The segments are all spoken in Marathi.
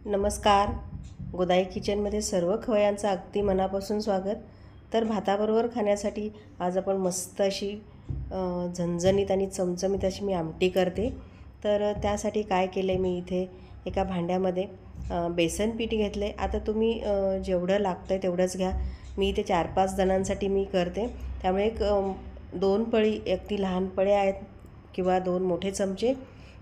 नमस्कार. गोदाई किचनमध्ये सर्व खवयांचं अगदी मनापासून स्वागत. तर भाताबरोबर खाण्यासाठी आज आपण मस्त अशी झणझणीत आणि चमचमीत अशी मी आमटी करते. तर त्यासाठी काय केलं आहे, मी इथे एका भांड्यामध्ये बेसन पीठ घेतलं आहे. आता तुम्ही जेवढं लागतं आहे तेवढंच घ्या. मी इथे 4-5 जणांसाठी मी करते, त्यामुळे एक 2 पळी, अगदी लहान पळ्या आहेत किंवा 2 मोठे चमचे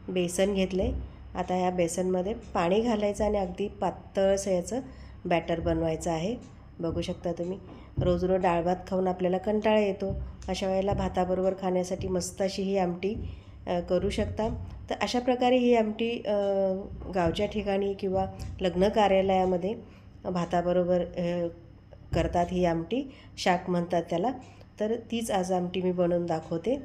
बेसन घेतले. आता ह्या बेसनमध्ये पाणी घालायचं आणि अगदी पातळसं याचं बॅटर बनवायचं आहे. बघू शकता तुम्ही. रोज रोज डाळ भात खाऊन आपल्याला कंटाळा येतो, अशा वेळेला भाताबरोबर खाण्यासाठी मस्त अशी ही आमटी करू शकता. तर अशा प्रकारे ही आमटी गावच्या ठिकाणी किंवा लग्न कार्यालयामध्ये भाताबरोबर करतात. ही आमटी शाक म्हणतात त्याला. तर तीच आज आमटी मी बनवून दाखवते.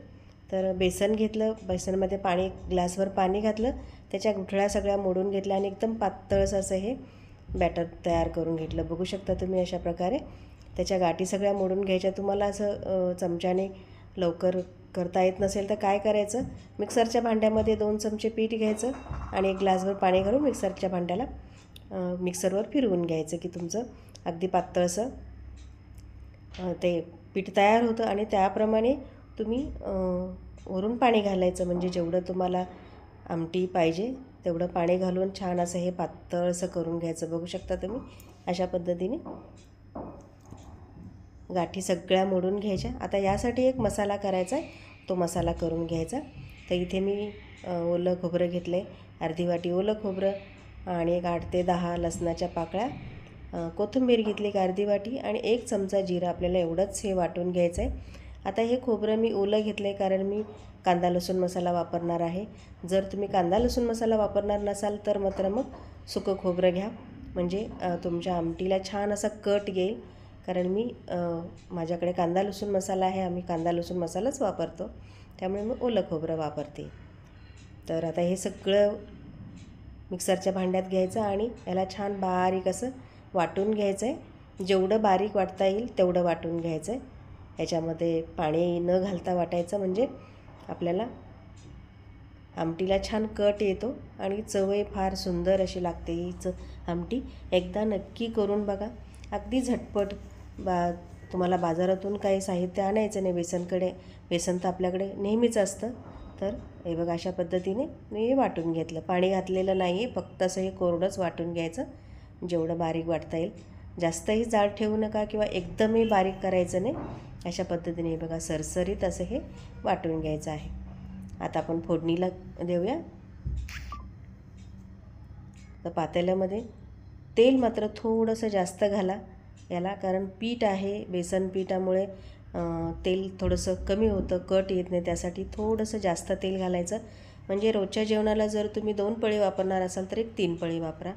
तर बेसन घेतलं, बेसनमध्ये पाणी, ग्लासभर पाणी घातलं, त्याच्या गुठळ्या सगळ्या मोडून घेतल्या आणि एकदम पातळसं असं हे बॅटर तयार करून घेतलं. बघू शकता तुम्ही अशा प्रकारे त्याच्या गाठी सगळ्या मोडून घ्यायच्या. तुम्हाला असं चमच्याने लवकर करता येत नसेल तर काय करायचं, मिक्सरच्या भांड्यामध्ये 2 चमचे पीठ घ्यायचं आणि 1 ग्लासभर पाणी घालून मिक्सरच्या भांड्याला मिक्सरवर फिरवून घ्यायचं की तुमचं अगदी पातळसं ते पीठ तयार होतं. आणि त्याप्रमाणे तुम्ही वरून पाणी घालायचं, म्हणजे जेवढं तुम्हाला आमटी पाहिजे तेवढं पाणी घालून छान असं हे पातळसं करून घ्यायचं. बघू शकता तुम्ही अशा पद्धतीने गाठी सगळ्या मोडून घ्यायच्या. आता यासाठी एक मसाला करायचा आहे, तो मसाला करून घ्यायचा. तर इथे मी ओलं खोबरं घेतलं आहे, अर्धी वाटी ओलं खोबरं आणि एक 8 ते 10 लसणाच्या पाकळ्या, कोथिंबीर घेतली एक अर्धी वाटी आणि 1 चमचा जिरा. आपल्याला एवढंच हे वाटून घ्यायचं आहे. आता हे खोबरं मी ओलं घेतलं आहे कारण मी कांदा लसूण मसाला वापरणार आहे. जर तुम्ही कांदा लसूण मसाला वापरणार नसाल तर मात्र मग सुकं खोबरं घ्या, म्हणजे तुमच्या आमटीला छान असा कट येईल. कारण मी माझ्याकडे कांदा लसूण मसाला आहे, आम्ही कांदा लसूण मसालाच वापरतो, त्यामुळे मी ओलं खोबरं वापरते. तर आता हे सगळं मिक्सरच्या भांड्यात घ्यायचं आणि याला छान बारीक असं वाटून घ्यायचं आहे. जेवढं बारीक वाटता येईल तेवढं वाटून घ्यायचं आहे. याच्यामध्ये पाणी न घालता वाटायचं, म्हणजे आपल्याला आमटीला छान कट येतो आणि चवही फार सुंदर अशी लागते हीच आमटी. एकदा नक्की करून बघा, अगदी झटपट. तुम्हाला बाजारातून काही साहित्य आणायचं नाही. बेसन तर आपल्याकडे नेहमीच असतं. तर हे बघा अशा पद्धतीने मी वाटून घेतलं. पाणी घातलेलं नाही आहे, फक्त असं हे कोरडंच वाटून घ्यायचं, जेवढं बारीक वाटता येईल. जास्तही जाड ठेवू नका किंवा एकदमही बारीक करायचं नाही. अशा पद्धतीने हे बघा सरसरीत असं हे वाटून घ्यायचं आहे. आता आपण फोडणीला देऊया. तर पातेल्यामध्ये तेल मात्र थोडंसं जास्त घाला याला, कारण पीठ आहे, बेसन पिठामुळे तेल थोडंसं कमी होतं, कट येत नाही. त्यासाठी थोडंसं जास्त तेल घालायचं. म्हणजे रोजच्या जेवणाला जर तुम्ही 2 पळी वापरणार असाल तर एक 3 पळी वापरा.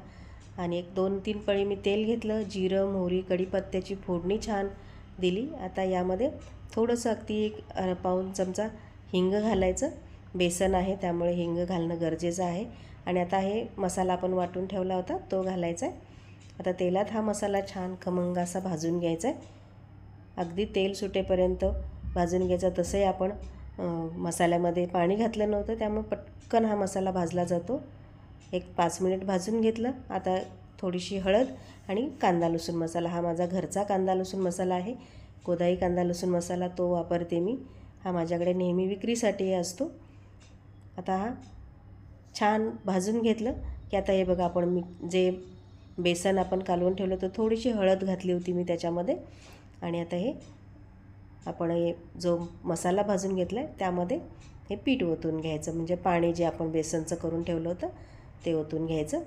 आणि एक 2-3 पळी मी तेल घेतलं. जिरं, मोहरी, कढीपत्त्याची फोडणी छान दिली. आता यामध्ये थोडंसं अगदी 1 पाऊण चमचा हिंग घालायचं. बेसन आहे त्यामुळे हिंग घालणं गरजेचं आहे. आणि आता हे मसाला आपण वाटून ठेवला होता तो घालायचा आहे. आता तेलात हा मसाला छान खमंग असा भाजून घ्यायचा आहे, अगदी तेल सुटेपर्यंत भाजून घ्यायचा. तसंही आपण मसाल्यामध्ये पाणी घातलं नव्हतं, त्यामुळे पटकन हा मसाला भाजला जातो. एक 5 मिनिट भाजून घेतलं. आता थोडीशी हळद आणि कांदा लसूण मसाला, हा माझा घरचा कांदा लसूण मसाला आहे, गोदाई कांदा लसूण मसाला, तो वापरते मी. हा माझ्याकडे नेहमी विक्रीसाठी असतो. आता हा छान भाजून घेतलं की आता हे बघा, आपण जे बेसन आपण कालवून ठेवलं तर थोडीशी हळद घातली होती मी त्याच्यामध्ये. आणि आता हे आपण जो मसाला भाजून घेतला आहे त्यामध्ये हे पीठ ओतून घ्यायचं, म्हणजे पाणी जे आपण बेसनचं करून ठेवलं होतं ते ओतून घ्यायचं.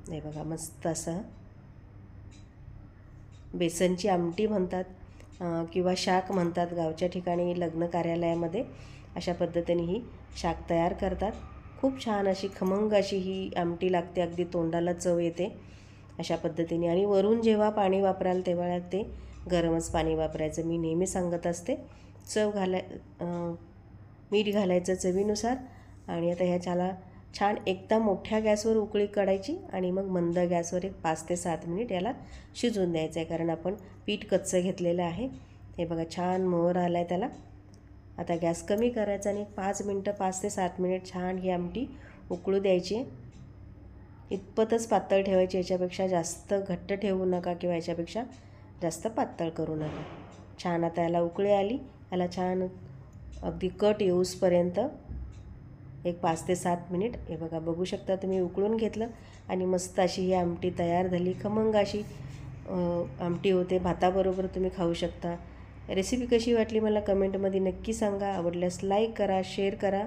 हे बघा मस्त असं बेसनची आमटी म्हणतात किंवा शाक म्हणतात गावच्या ठिकाणी, लग्न कार्यालयामध्ये अशा पद्धतीने ही शाक तयार करतात. खूप छान अशी खमंग अशी ही आमटी लागते, अगदी तोंडाला चव येते अशा पद्धतीने. आणि वरून जेव्हा पाणी वापराल तेव्हा ते गरमच पाणी वापरायचं, मी नेहमी सांगत असते. मीठ घालायचं चवीनुसार. आणि आता ह्याच्याला छान एकदम मोठ्या गॅसवर उकळी काढायची आणि मग मंद गॅसवर एक 5 ते 7 मिनिट याला शिजवून द्यायचं आहे, कारण आपण पीठ कच्चं घेतलेलं आहे. हे बघा छान मोहर आला आहे त्याला. आता गॅस कमी करायचा आणि 5 ते 7 मिनिट छान ही आमटी उकळू द्यायची. इतपतच पातळ ठेवायची, याच्यापेक्षा जास्त घट्ट ठेवू नका किंवा याच्यापेक्षा जास्त पातळ करू नका. छान आता याला उकळी आली. याला छान अगदी कट येऊसपर्यंत एक 5 ते 7 मिनिट हे बघा, बघू शकता तुम्ही, उकळून घेतलं आणि मस्त अशी ही आमटी तयार झाली. खमंग अशी आमटी होते. भाताबरोबर तुम्ही खाऊ शकता. रेसिपी कशी वाटली मला कमेंटमध्ये नक्की सांगा. आवडल्यास लाईक करा, शेअर करा.